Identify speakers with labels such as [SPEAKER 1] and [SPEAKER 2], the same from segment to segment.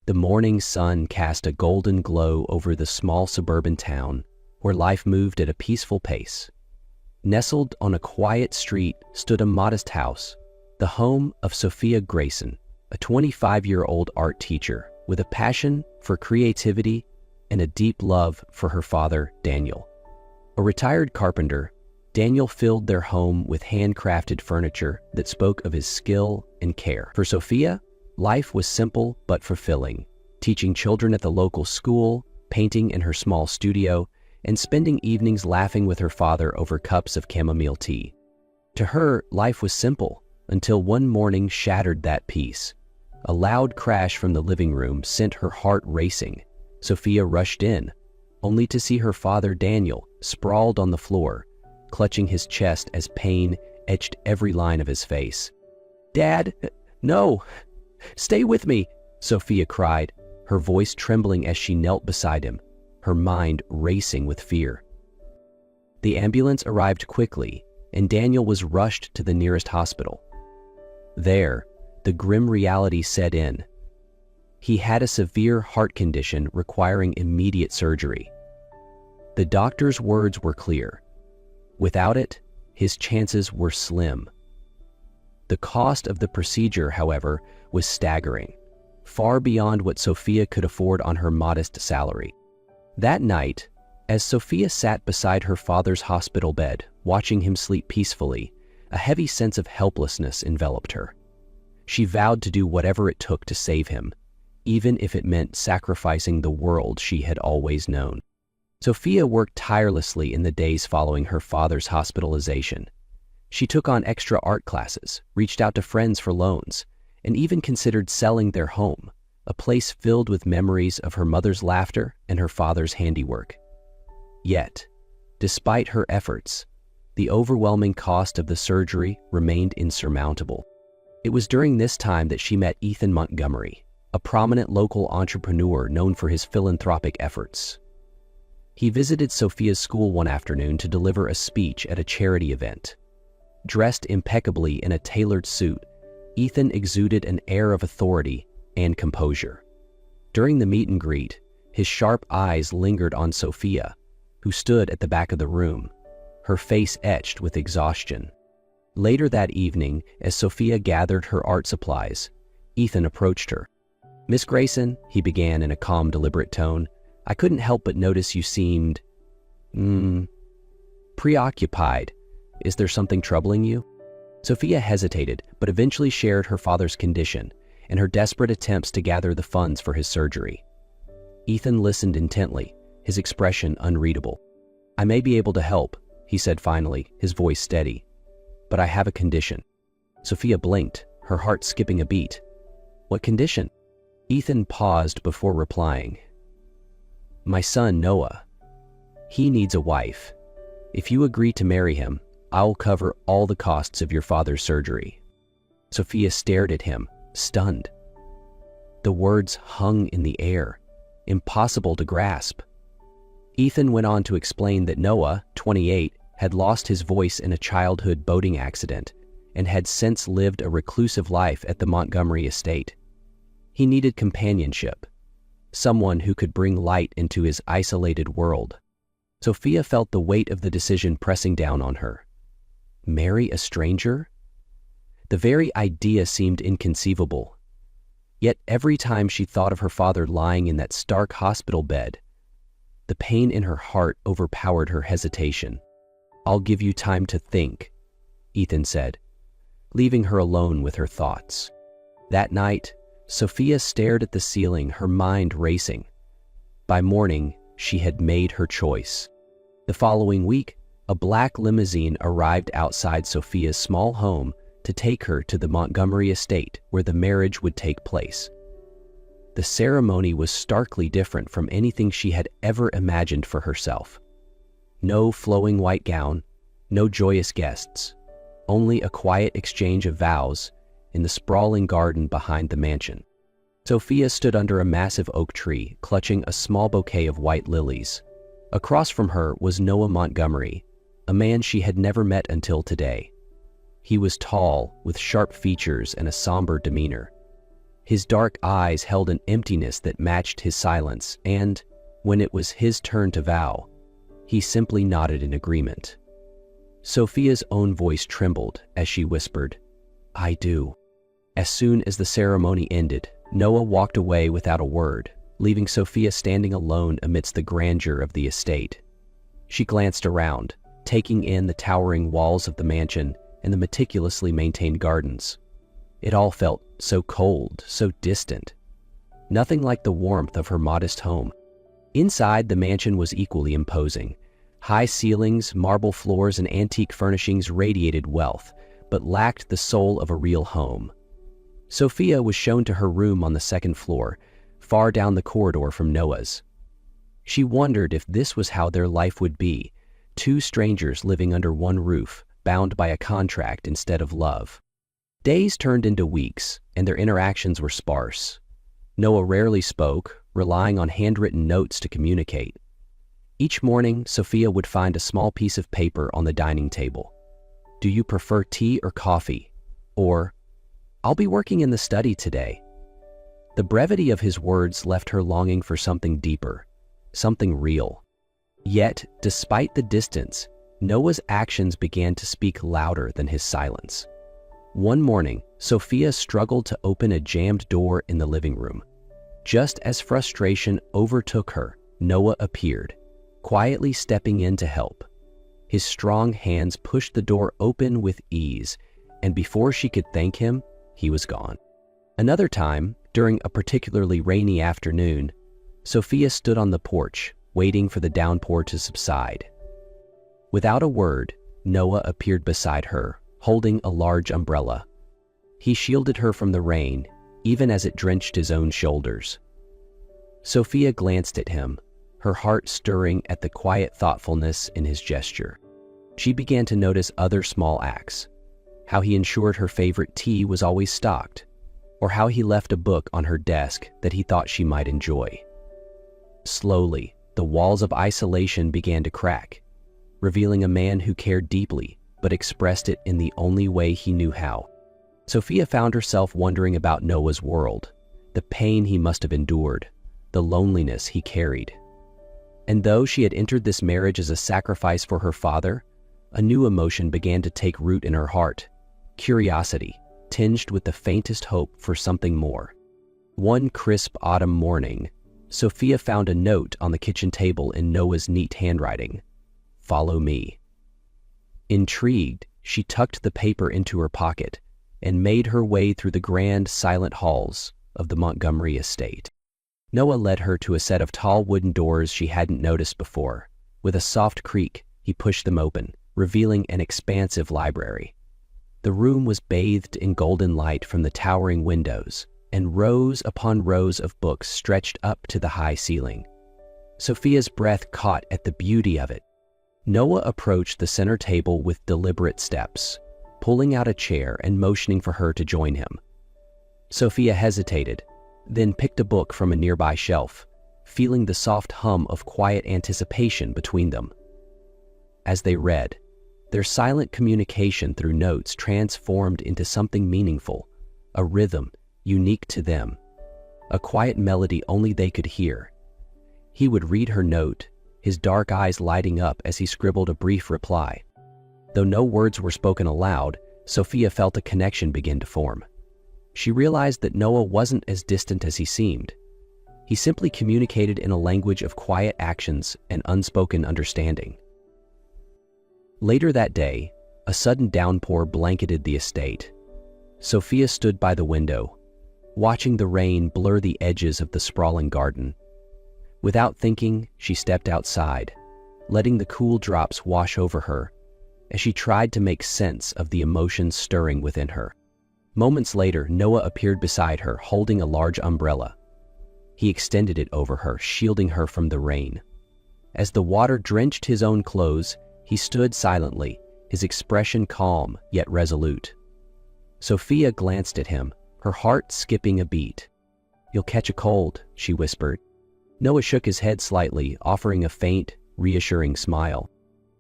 [SPEAKER 1] The morning sun cast a golden glow over the small suburban town where life moved at a peaceful pace. Nestled on a quiet street stood a modest house, the home of Sophia Grayson, a 25-year-old art teacher with a passion for creativity and a deep love for her father, Daniel. A retired carpenter, Daniel filled their home with handcrafted furniture that spoke of his skill and care. For Sophia, life was simple but fulfilling, teaching children at the local school, painting in her small studio, and spending evenings laughing with her father over cups of chamomile tea. To her, life was simple until one morning shattered that peace. A loud crash from the living room sent her heart racing. Sophia rushed in, only to see her father, Daniel, sprawled on the floor, clutching his chest as pain etched every line of his face. "Dad, no! Stay with me!" Sophia cried, her voice trembling as she knelt beside him, her mind racing with fear. The ambulance arrived quickly, and Daniel was rushed to the nearest hospital. There, the grim reality set in. He had a severe heart condition requiring immediate surgery. The doctor's words were clear. Without it, his chances were slim. The cost of the procedure, however, was staggering, far beyond what Sophia could afford on her modest salary. That night, as Sophia sat beside her father's hospital bed, watching him sleep peacefully, a heavy sense of helplessness enveloped her. She vowed to do whatever it took to save him, even if it meant sacrificing the world she had always known. Sophia worked tirelessly in the days following her father's hospitalization. She took on extra art classes, reached out to friends for loans, and even considered selling their home, a place filled with memories of her mother's laughter and her father's handiwork. Yet, despite her efforts, the overwhelming cost of the surgery remained insurmountable. It was during this time that she met Ethan Montgomery, a prominent local entrepreneur known for his philanthropic efforts. He visited Sophia's school one afternoon to deliver a speech at a charity event. Dressed impeccably in a tailored suit, Ethan exuded an air of authority and composure. During the meet and greet, his sharp eyes lingered on Sophia, who stood at the back of the room, her face etched with exhaustion. Later that evening, as Sophia gathered her art supplies, Ethan approached her. "Miss Grayson," he began in a calm, deliberate tone, "I couldn't help but notice you seemed, preoccupied. Is there something troubling you?" Sophia hesitated, but eventually shared her father's condition and her desperate attempts to gather the funds for his surgery. Ethan listened intently, his expression unreadable. "I may be able to help," he said finally, his voice steady, "but I have a condition." Sophia blinked, her heart skipping a beat. "What condition?" Ethan paused before replying. "My son, Noah. He needs a wife. If you agree to marry him, I'll cover all the costs of your father's surgery." Sophia stared at him, stunned. The words hung in the air, impossible to grasp. Ethan went on to explain that Noah, 28, had lost his voice in a childhood boating accident and had since lived a reclusive life at the Montgomery estate. He needed companionship, someone who could bring light into his isolated world. Sophia felt the weight of the decision pressing down on her. Marry a stranger? The very idea seemed inconceivable. Yet every time she thought of her father lying in that stark hospital bed, the pain in her heart overpowered her hesitation. "I'll give you time to think," Ethan said, leaving her alone with her thoughts. That night, Sophia stared at the ceiling, her mind racing. By morning, she had made her choice. The following week, a black limousine arrived outside Sophia's small home to take her to the Montgomery estate where the marriage would take place. The ceremony was starkly different from anything she had ever imagined for herself. No flowing white gown, no joyous guests, only a quiet exchange of vows in the sprawling garden behind the mansion. Sophia stood under a massive oak tree, clutching a small bouquet of white lilies. Across from her was Noah Montgomery, a man she had never met until today. He was tall, with sharp features and a somber demeanor. His dark eyes held an emptiness that matched his silence, and, when it was his turn to vow, he simply nodded in agreement. Sophia's own voice trembled as she whispered, "I do." As soon as the ceremony ended, Noah walked away without a word, leaving Sophia standing alone amidst the grandeur of the estate. She glanced around, taking in the towering walls of the mansion and the meticulously maintained gardens. It all felt so cold, so distant. Nothing like the warmth of her modest home. Inside, the mansion was equally imposing. High ceilings, marble floors, and antique furnishings radiated wealth, but lacked the soul of a real home. Sophia was shown to her room on the second floor, far down the corridor from Noah's. She wondered if this was how their life would be, two strangers living under one roof, bound by a contract instead of love. Days turned into weeks, and their interactions were sparse. Noah rarely spoke, relying on handwritten notes to communicate. Each morning, Sophia would find a small piece of paper on the dining table. "Do you prefer tea or coffee?" Or, "I'll be working in the study today." The brevity of his words left her longing for something deeper, something real. Yet, despite the distance, Noah's actions began to speak louder than his silence. One morning, Sophia struggled to open a jammed door in the living room. Just as frustration overtook her, Noah appeared, quietly stepping in to help. His strong hands pushed the door open with ease, and before she could thank him, he was gone. Another time, during a particularly rainy afternoon, Sophia stood on the porch, waiting for the downpour to subside. Without a word, Noah appeared beside her, holding a large umbrella. He shielded her from the rain, even as it drenched his own shoulders. Sophia glanced at him, her heart stirring at the quiet thoughtfulness in his gesture. She began to notice other small acts, how he ensured her favorite tea was always stocked, or how he left a book on her desk that he thought she might enjoy. Slowly, the walls of isolation began to crack, revealing a man who cared deeply but expressed it in the only way he knew how. Sophia found herself wondering about Noah's world, the pain he must have endured, the loneliness he carried. And though she had entered this marriage as a sacrifice for her father, a new emotion began to take root in her heart, curiosity, tinged with the faintest hope for something more. One crisp autumn morning, Sophia found a note on the kitchen table in Noah's neat handwriting. "Follow me." Intrigued, she tucked the paper into her pocket and made her way through the grand, silent halls of the Montgomery estate. Noah led her to a set of tall wooden doors she hadn't noticed before. With a soft creak, he pushed them open, revealing an expansive library. The room was bathed in golden light from the towering windows, and rows upon rows of books stretched up to the high ceiling. Sophia's breath caught at the beauty of it. Noah approached the center table with deliberate steps, pulling out a chair and motioning for her to join him. Sophia hesitated, then picked a book from a nearby shelf, feeling the soft hum of quiet anticipation between them. As they read, their silent communication through notes transformed into something meaningful, a rhythm unique to them, a quiet melody only they could hear. He would read her note, his dark eyes lighting up as he scribbled a brief reply. Though no words were spoken aloud, Sophia felt a connection begin to form. She realized that Noah wasn't as distant as he seemed. He simply communicated in a language of quiet actions and unspoken understanding. Later that day, a sudden downpour blanketed the estate. Sophia stood by the window, watching the rain blur the edges of the sprawling garden. Without thinking, she stepped outside, letting the cool drops wash over her as she tried to make sense of the emotions stirring within her. Moments later, Noah appeared beside her, holding a large umbrella. He extended it over her, shielding her from the rain. As the water drenched his own clothes, he stood silently, his expression calm yet resolute. Sophia glanced at him, her heart skipping a beat. "You'll catch a cold," she whispered. Noah shook his head slightly, offering a faint, reassuring smile.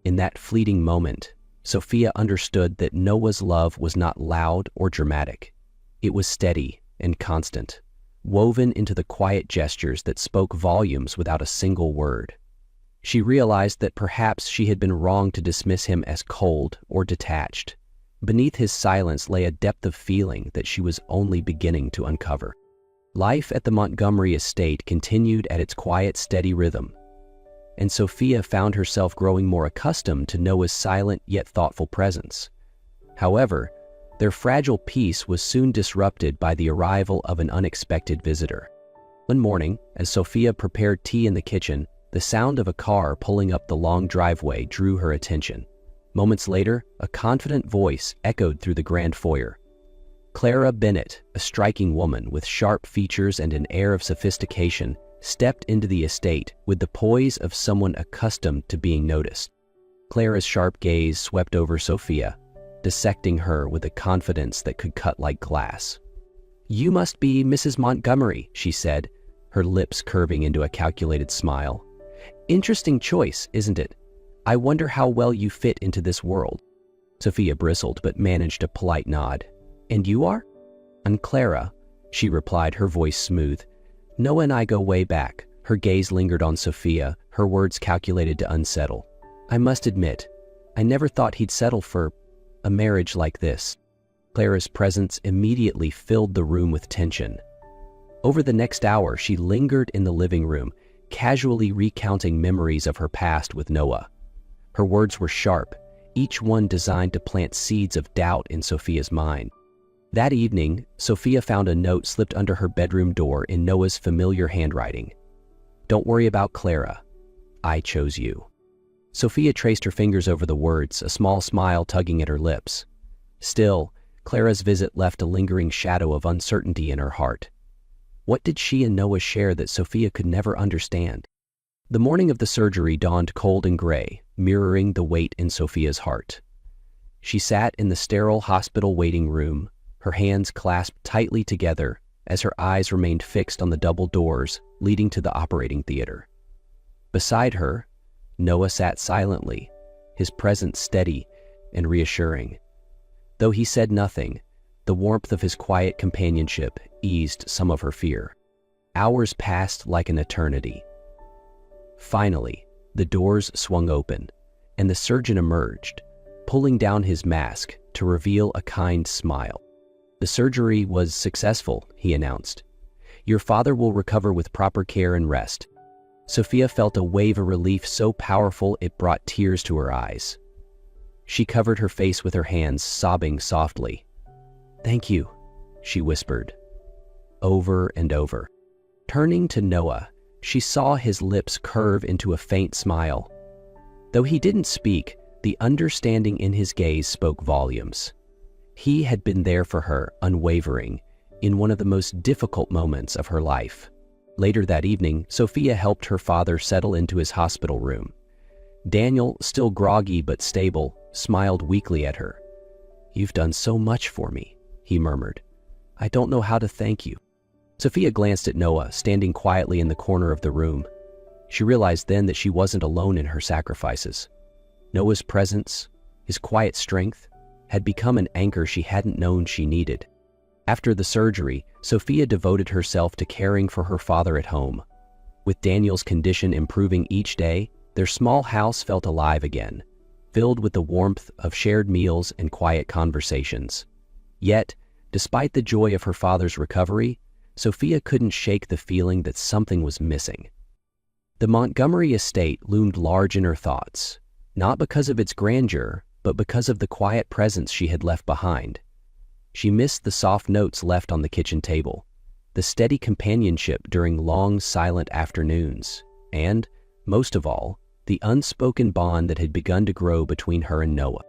[SPEAKER 1] In that fleeting moment, Sophia understood that Noah's love was not loud or dramatic. It was steady, and constant, woven into the quiet gestures that spoke volumes without a single word. She realized that perhaps she had been wrong to dismiss him as cold or detached. Beneath his silence lay a depth of feeling that she was only beginning to uncover. Life at the Montgomery estate continued at its quiet, steady rhythm, and Sophia found herself growing more accustomed to Noah's silent yet thoughtful presence. However, their fragile peace was soon disrupted by the arrival of an unexpected visitor. One morning, as Sophia prepared tea in the kitchen, the sound of a car pulling up the long driveway drew her attention. Moments later, a confident voice echoed through the grand foyer. Clara Bennett, a striking woman with sharp features and an air of sophistication, stepped into the estate with the poise of someone accustomed to being noticed. Clara's sharp gaze swept over Sophia, dissecting her with a confidence that could cut like glass. "You must be Mrs. Montgomery," she said, her lips curving into a calculated smile. "Interesting choice, isn't it? I wonder how well you fit into this world." Sophia bristled but managed a polite nod. "And you are?" "I'm Clara," she replied, her voice smooth. "Noah and I go way back." Her gaze lingered on Sophia, her words calculated to unsettle. "I must admit, I never thought he'd settle for a marriage like this." Clara's presence immediately filled the room with tension. Over the next hour, she lingered in the living room, casually recounting memories of her past with Noah. Her words were sharp, each one designed to plant seeds of doubt in Sophia's mind. That evening, Sophia found a note slipped under her bedroom door in Noah's familiar handwriting. "Don't worry about Clara. I chose you." Sophia traced her fingers over the words, a small smile tugging at her lips. Still, Clara's visit left a lingering shadow of uncertainty in her heart. What did she and Noah share that Sophia could never understand? The morning of the surgery dawned cold and gray, mirroring the weight in Sophia's heart. She sat in the sterile hospital waiting room, her hands clasped tightly together as her eyes remained fixed on the double doors leading to the operating theater. Beside her, Noah sat silently, his presence steady and reassuring. Though he said nothing, the warmth of his quiet companionship eased some of her fear. Hours passed like an eternity. Finally, the doors swung open, and the surgeon emerged, pulling down his mask to reveal a kind smile. "The surgery was successful," he announced. "Your father will recover with proper care and rest." Sophia felt a wave of relief so powerful it brought tears to her eyes. She covered her face with her hands, sobbing softly. "Thank you," she whispered, over and over. Turning to Noah, she saw his lips curve into a faint smile. Though he didn't speak, the understanding in his gaze spoke volumes. He had been there for her, unwavering, in one of the most difficult moments of her life. Later that evening, Sophia helped her father settle into his hospital room. Daniel, still groggy but stable, smiled weakly at her. "You've done so much for me," he murmured. "I don't know how to thank you." Sophia glanced at Noah, standing quietly in the corner of the room. She realized then that she wasn't alone in her sacrifices. Noah's presence, his quiet strength, had become an anchor she hadn't known she needed. After the surgery, Sophia devoted herself to caring for her father at home. With Daniel's condition improving each day, their small house felt alive again, filled with the warmth of shared meals and quiet conversations. Yet, despite the joy of her father's recovery, Sophia couldn't shake the feeling that something was missing. The Montgomery estate loomed large in her thoughts, not because of its grandeur, but because of the quiet presence she had left behind. She missed the soft notes left on the kitchen table, the steady companionship during long, silent afternoons, and, most of all, the unspoken bond that had begun to grow between her and Noah.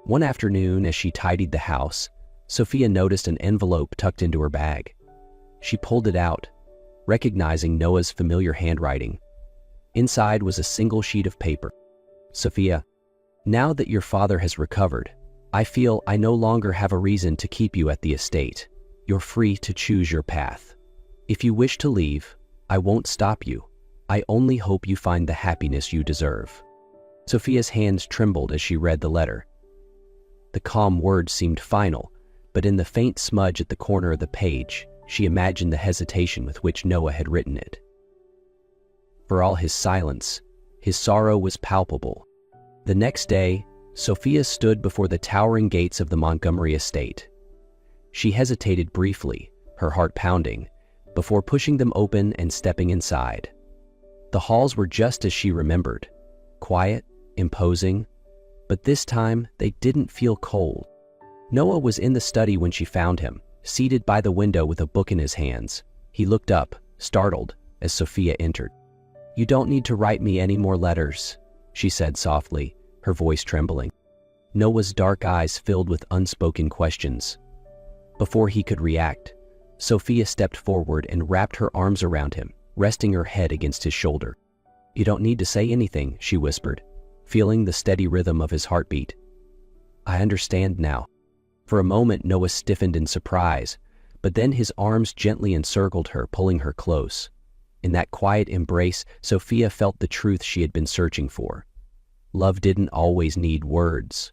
[SPEAKER 1] One afternoon, as she tidied the house, Sophia noticed an envelope tucked into her bag. She pulled it out, recognizing Noah's familiar handwriting. Inside was a single sheet of paper. "Sophia, now that your father has recovered, I feel I no longer have a reason to keep you at the estate. You're free to choose your path. If you wish to leave, I won't stop you. I only hope you find the happiness you deserve." Sophia's hands trembled as she read the letter. The calm words seemed final, but in the faint smudge at the corner of the page, she imagined the hesitation with which Noah had written it. For all his silence, his sorrow was palpable. The next day, Sophia stood before the towering gates of the Montgomery estate. She hesitated briefly, her heart pounding, before pushing them open and stepping inside. The halls were just as she remembered, quiet, imposing, but this time they didn't feel cold. Noah was in the study when she found him, seated by the window with a book in his hands. He looked up, startled, as Sophia entered. "You don't need to write me any more letters," she said softly, her voice trembling. Noah's dark eyes filled with unspoken questions. Before he could react, Sophia stepped forward and wrapped her arms around him, resting her head against his shoulder. "You don't need to say anything," she whispered, feeling the steady rhythm of his heartbeat. "I understand now." For a moment, Noah stiffened in surprise, but then his arms gently encircled her, pulling her close. In that quiet embrace, Sophia felt the truth she had been searching for. Love didn't always need words.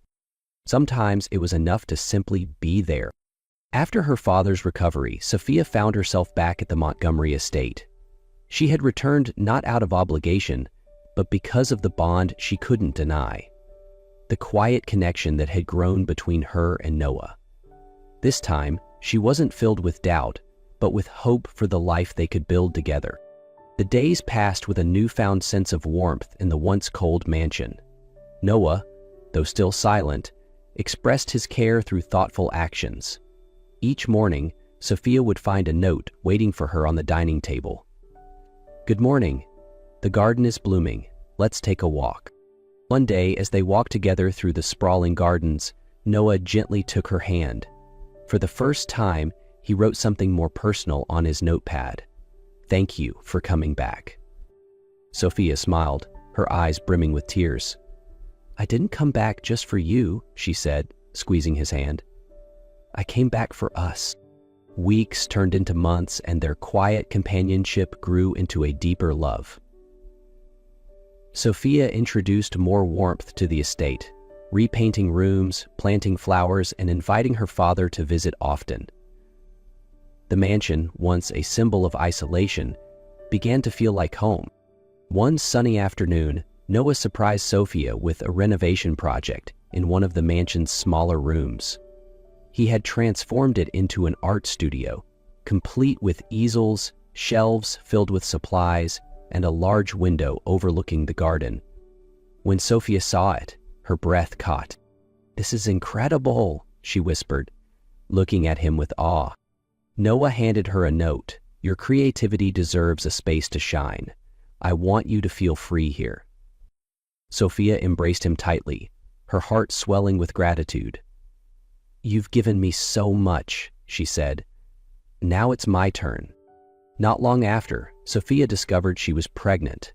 [SPEAKER 1] Sometimes it was enough to simply be there. After her father's recovery, Sophia found herself back at the Montgomery estate. She had returned not out of obligation, but because of the bond she couldn't deny. The quiet connection that had grown between her and Noah. This time, she wasn't filled with doubt, but with hope for the life they could build together. The days passed with a newfound sense of warmth in the once cold mansion. Noah, though still silent, expressed his care through thoughtful actions. Each morning, Sophia would find a note waiting for her on the dining table. "Good morning. The garden is blooming. Let's take a walk." One day, as they walked together through the sprawling gardens, Noah gently took her hand. For the first time, he wrote something more personal on his notepad. "Thank you for coming back." Sophia smiled, her eyes brimming with tears. "I didn't come back just for you," she said, squeezing his hand. "I came back for us." Weeks turned into months, and their quiet companionship grew into a deeper love. Sophia introduced more warmth to the estate, repainting rooms, planting flowers, and inviting her father to visit often. The mansion, once a symbol of isolation, began to feel like home. One sunny afternoon, Noah surprised Sophia with a renovation project in one of the mansion's smaller rooms. He had transformed it into an art studio, complete with easels, shelves filled with supplies, and a large window overlooking the garden. When Sophia saw it, her breath caught. "This is incredible," she whispered, looking at him with awe. Noah handed her a note. "Your creativity deserves a space to shine. I want you to feel free here." Sophia embraced him tightly, her heart swelling with gratitude. "You've given me so much," she said. "Now it's my turn." Not long after, Sophia discovered she was pregnant.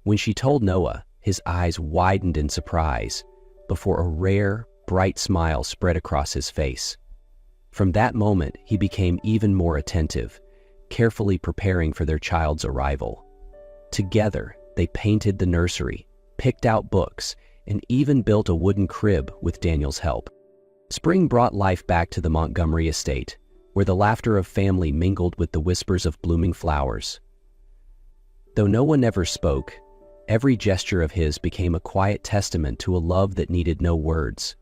[SPEAKER 1] When she told Noah, his eyes widened in surprise, before a rare, bright smile spread across his face. From that moment, he became even more attentive, carefully preparing for their child's arrival. Together, they painted the nursery, picked out books, and even built a wooden crib with Daniel's help. Spring brought life back to the Montgomery estate, where the laughter of family mingled with the whispers of blooming flowers. Though Noah never spoke, every gesture of his became a quiet testament to a love that needed no words,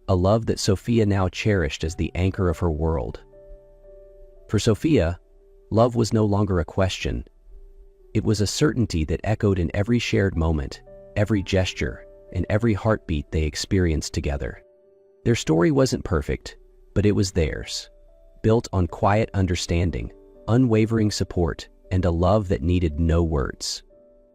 [SPEAKER 1] a love that Sophia now cherished as the anchor of her world. For Sophia, love was no longer a question. It was a certainty that echoed in every shared moment, every gesture, and every heartbeat they experienced together. Their story wasn't perfect, but it was theirs, built on quiet understanding, unwavering support, and a love that needed no words.